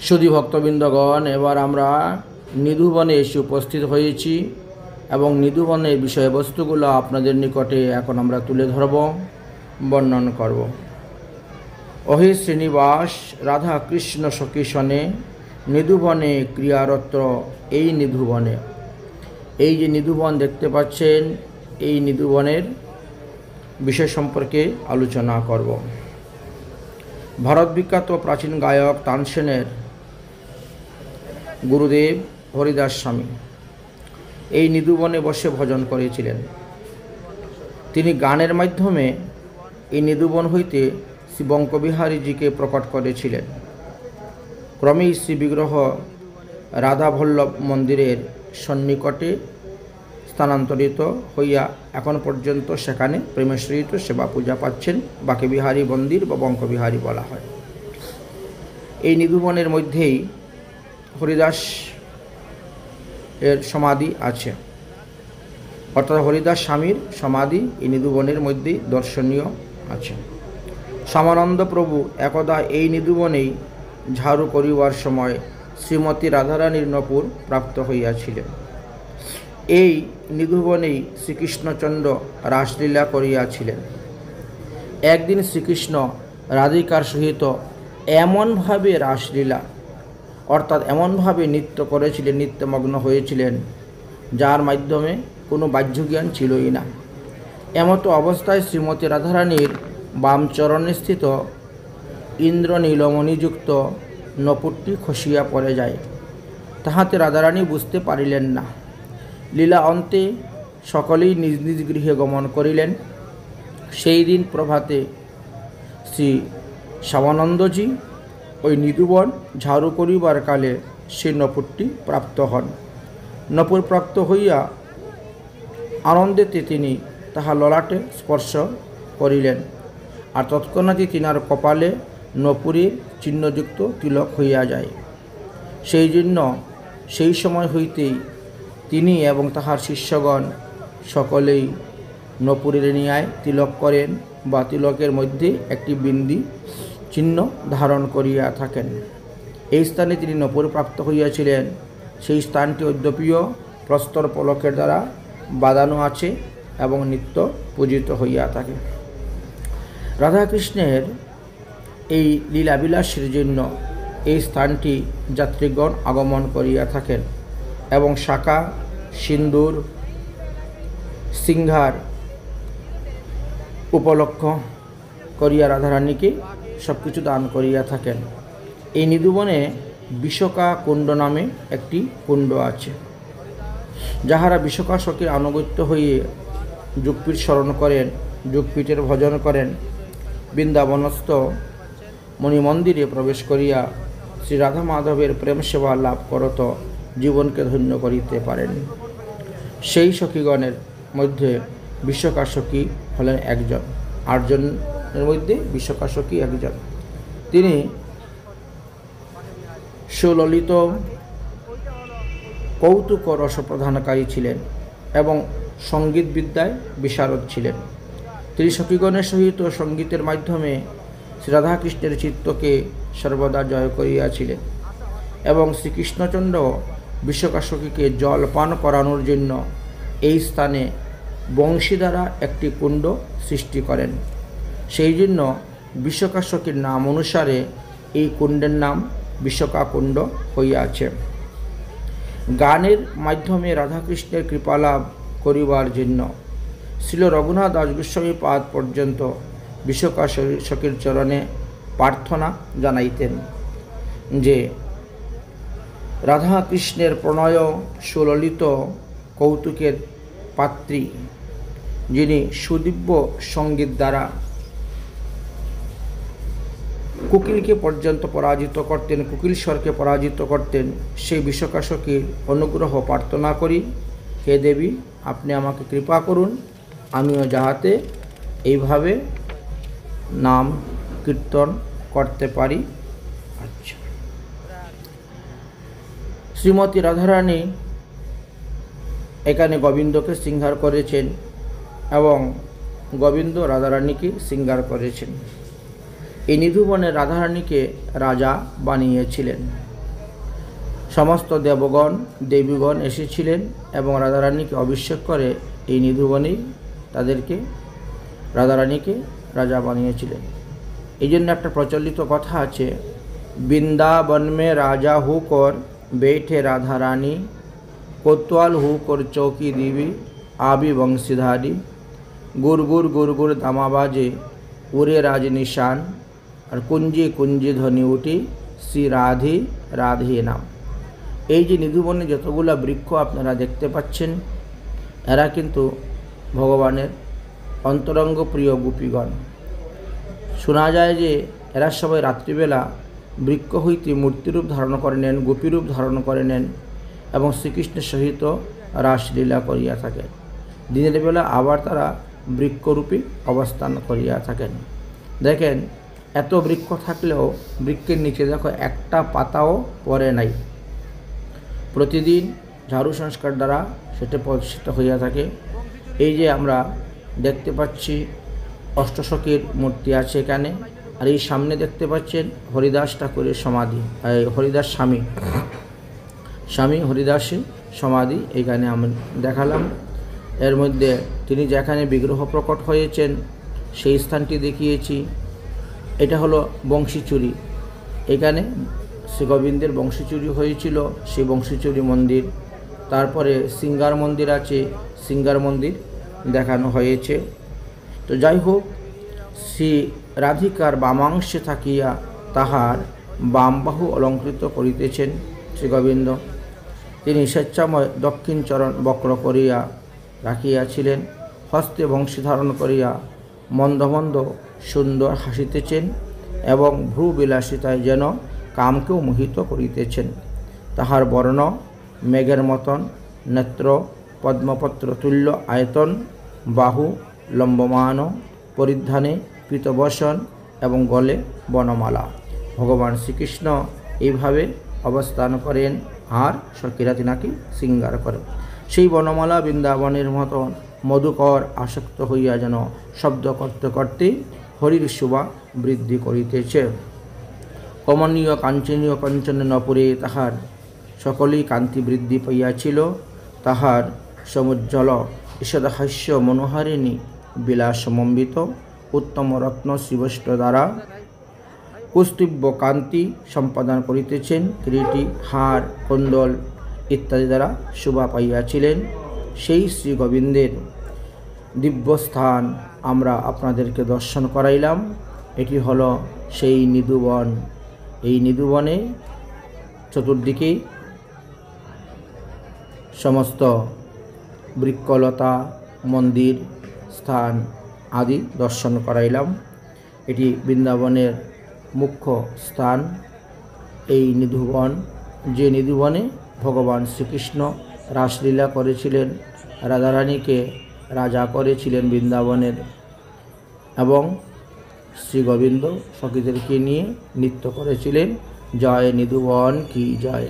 সুধী ভক্তবৃন্দগণ, এবার আমরা নিধুবনে এসে উপস্থিত হয়েছি এবং নিধুবনের বিষয়বস্তুগুলো আপনাদের নিকটে এখন আমরা তুলে ধরব, বর্ণন করব। অহে শ্রীনিবাস রাধা কৃষ্ণ সখীসনে নিধুবনে ক্রিয়ারত এই নিধুবনে। এই যে নিধুবন দেখতে পাচ্ছেন, এই নিধুবনের বিষয় সম্পর্কে আলোচনা করব। ভারত বিখ্যাত প্রাচীন গায়ক তানসেনের গুরুদেব হরিদাস স্বামী এই নিধুবনে বসে ভজন করেছিলেন। তিনি গানের মাধ্যমে এই নিধুবন হইতে শ্রী বঙ্কবিহারীজিকে প্রকট করেছিলেন। ক্রমেই শ্রী বিগ্রহ রাধাবল্লভ মন্দিরের সন্নিকটে স্থানান্তরিত হইয়া এখন পর্যন্ত সেখানে প্রেমেশ্বরিত সেবা পূজা পাচ্ছেন। বাঁকেবিহারী মন্দির বা বঙ্কবিহারী বলা হয়। এই নিধুবনের মধ্যেই হরিদাস এর সমাধি আছে, অর্থাৎ হরিদাস স্বামীর সমাধি এই নিধুবনের মধ্যেই দর্শনীয় আছে। শ্যামানন্দ প্রভু একদা এই নিধুবনেই ঝাড়ু করিবার সময় শ্রীমতী রাধারানীর নপুর প্রাপ্ত হইয়াছিলেন। এই নিধুবনেই শ্রীকৃষ্ণচন্দ্র রাসলীলা করিয়াছিলেন। একদিন শ্রীকৃষ্ণ রাধিকার সহিত এমনভাবে রাসলীলা অর্থাৎ এমনভাবে নৃত্য করেছিলেন, নৃত্যমগ্ন হয়েছিলেন, যার মাধ্যমে কোনো বাহ্যজ্ঞান ছিলই না। এমতো অবস্থায় শ্রীমতী রাধারানীর বাম চরণে স্থিত ইন্দ্রনীলমণিযুক্ত নপুরটি খসিয়া পড়ে যায়। তাহাতে রাধারানী বুঝতে পারিলেন না। লীলা অন্তে সকলেই নিজ নিজ গৃহে গমন করিলেন। সেই দিন প্রভাতে শ্রী শ্যামানন্দজি ওই নিধুবন ঝাড়ু করিবার কালে সেই নপুরটি প্রাপ্ত হন। নপুর প্রাপ্ত হইয়া আনন্দেতে তিনি তাহা ললাটে স্পর্শ করিলেন, আর তৎক্ষণাৎই তিনার কপালে নপুরের চিহ্নযুক্ত তিলক হইয়া যায়। সেই জন্য সেই সময় হইতেই তিনি এবং তাহার শিষ্যগণ সকলেই নপুরের ন্যায় তিলক করেন বা তিলকের মধ্যে একটি বিন্দি চিহ্ন ধারণ করিয়া থাকেন। এই স্থানে তিনি নপুর প্রাপ্ত হইয়াছিলেন। সেই স্থানটি অদ্যপিও প্রস্তর পলকের দ্বারা বাঁধানো আছে এবং নিত্য পূজিত হইয়া থাকে। রাধাকৃষ্ণের এই লীলাবিলাসের জন্য এই স্থানটি যাত্রীগণ আগমন করিয়া থাকেন এবং শাঁখা, সিন্দুর, সিংহার উপলক্ষ করিয়া রাধারানীকে সব কিছু দান করিয়া থাকেন। এই নিধুবনে বিশকা কুণ্ড নামে একটি কুণ্ড আছে। যাহারা বিশকা সখীর আনুগত্য হইয়ে যুগপীঠ স্মরণ করেন, যুগপীঠের ভজন করেন, বৃন্দাবনস্থ মণিমন্দিরে প্রবেশ করিয়া শ্রী রাধা মাধবের প্রেম সেবা লাভ করত জীবনকে ধন্য করিতে পারেন। সেই সখীগণের মধ্যে বিশকা সখী হলেন একজন, 8 জনের মধ্যে বিশকা সখী একজন। তিনি সুললিত কৌতুক রস প্রদানকারী ছিলেন এবং সঙ্গীত বিদ্যায় বিশারদ ছিলেন। তিনি সখীগণের সহিত সঙ্গীতের মাধ্যমে শ্রী রাধাকৃষ্ণের চিত্তকে সর্বদা জয় করিয়াছিলেন এবং শ্রীকৃষ্ণচন্দ্র বিশকা সখীকে জল পান করানোর জন্য এই স্থানে বংশী দ্বারা একটি কুণ্ড সৃষ্টি করেন। সেই জন্য বিশকা সখীর নাম অনুসারে এই কুণ্ডের নাম বিশকা কুণ্ড হইয়াছে। গানের মাধ্যমে রাধাকৃষ্ণের কৃপালাভ করিবার জন্য শ্রীল রঘুনাথ দাস গোস্বামী পাদ পর্যন্ত বিশকা সখীর চরণে প্রার্থনা জানাইতেন যে রাধাকৃষ্ণের প্রণয় সুললিত কৌতুকের পাত্রী, যিনি সুদিব্য সঙ্গীত দ্বারা কোকিলকে পর্যন্ত পরাজিত করতেন, কোকিল স্বরকে পরাজিত করতেন, সেই বিশকা সখীর অনুগ্রহ প্রার্থনা করি। হে দেবী, আপনি আমাকে কৃপা করুন, আমিও যাহাতে এইভাবে নাম কীর্তন করতে পারি। আচ্ছা, শ্রীমতী রাধারানী এখানে গোবিন্দকে শৃঙ্গার করেছেন এবং গোবিন্দ রাধারানীকে শৃঙ্গার করেছেন। এই নিধুবনে রাধারানীকে রাজা বানিয়েছিলেন। সমস্ত দেবগণ দেবীগণ এসেছিলেন এবং রাধারানীকে অভিষেক করে এই নিধুবনেই তাদেরকে রাধারানীকে রাজা বানিয়েছিলেন। এই জন্য একটা প্রচলিত কথা আছে, বৃন্দাবন মে রাজা হুকর बैठे राधा रानी, कोतवाल हुकर चौकी दीवी आबी बंशीधारी, गुर गुर गुर गुर दामा बाजे उरे राज निशान, और कुंजी कुंजी ध्वनि उठी श्री राधे राधे नाम। এই যে নিধুবনে যতগুলো বৃক্ষ আপনারা দেখতে পাচ্ছেন, এরা কিন্তু ভগবানের অন্তরঙ্গ প্রিয় গোপীগণ। শোনা যায় যে এরা সবাই রাত্রিবেলা বৃক্ষ হইতে মূর্তিরূপ ধারণ করে নেন, গোপীরূপ ধারণ করে নেন এবং শ্রীকৃষ্ণের সহিত রাসলীলা করিয়া থাকেন। দিনের বেলা আবার তারা বৃক্ষরূপী অবস্থান করিয়া থাকেন। দেখেন, এত বৃক্ষ থাকলেও বৃক্ষের নিচে দেখো একটা পাতাও পড়ে নাই। প্রতিদিন ঝাড়ু সংস্কার দ্বারা সেটা প্রতিষ্ঠিত হইয়া থাকে। এই যে আমরা দেখতে পাচ্ছি অষ্টসখীর মূর্তি আছে এখানে, আর এই সামনে দেখতে পাচ্ছেন হরিদাস ঠাকুরের সমাধি, হরিদাস স্বামী হরিদাসের সমাধি এখানে আমি দেখালাম। এর মধ্যে তিনি যেখানে বিগ্রহ প্রকট হয়েছেন সেই স্থানটি দেখিয়েছি। এটা হলো বংশীচুরি, এখানে শ্রী গোবিন্দের বংশীচুরি হয়েছিল, সেই বংশীচুরি মন্দির। তারপরে সিঙ্গার মন্দির আছে, সিঙ্গার মন্দির দেখানো হয়েছে। তো যাই হোক, শ্রী রাধিকার বামাংশে থাকিয়া তাহার বামবাহু অলঙ্কৃত করিতেছেন শ্রী গোবিন্দ। তিনি স্বেচ্ছাময় দক্ষিণ চরণ বক্র করিয়া রাখিয়াছিলেন, হস্তে বংশী ধারণ করিয়া মন্দ মন্দ সুন্দর হাসিতেছেন এবং ভ্রু বিলাসিতায় যেন কামকেও মোহিত করিতেছেন। তাহার বর্ণ মেঘের মতন, নেত্র পদ্মপত্র তুল্য আয়তন, বাহু লম্বমান, পরিধানে পীতবসন এবং গলে বনমালা। ভগবান শ্রীকৃষ্ণ এইভাবে অবস্থান করেন আর সখীরা তিনাকে শৃঙ্গার করেন। সেই বনমালা বৃন্দাবনের মতন মধুকর আসক্ত হইয়া যেন শব্দ করতে করতে হরির শোভা বৃদ্ধি করিতেছে। কমনীয় কাঞ্চনীয় কঞ্চন নপুরে তাহার সকলেই কান্তি বৃদ্ধি পাইয়াছিল। তাহার সমুজ্জ্বল ঈষদহাস্য মনোহারিণী বিলাসমম্বিত উত্তম রত্ন শিবষ্ট দ্বারা কৌস্তুভ কান্তি সম্পাদন করিতেছেন। কিরীটি, হার, কুণ্ডল ইত্যাদি দ্বারা শোভা পাইয়াছিলেন। সেই শ্রী গোবিন্দের দিব্যস্থান আমরা আপনাদেরকে দর্শন করাইলাম। এটি হলো সেই নিধুবন। এই নিধুবনে চতুর্দিকে সমস্ত বৃক্ষলতা, মন্দির, স্থান আদি দর্শন করাইলাম। এটি বৃন্দাবনের মুখ্য স্থান। এই নিধুবন, যে নিধুবনে ভগবান শ্রীকৃষ্ণ রাসলীলা করেছিলেন, রাধারানীকে রাজা করেছিলেন বৃন্দাবনের, এবং শ্রী গোবিন্দ সখীদেরকে নিয়ে নৃত্য করেছিলেন। জয় নিধুবন কি জয়।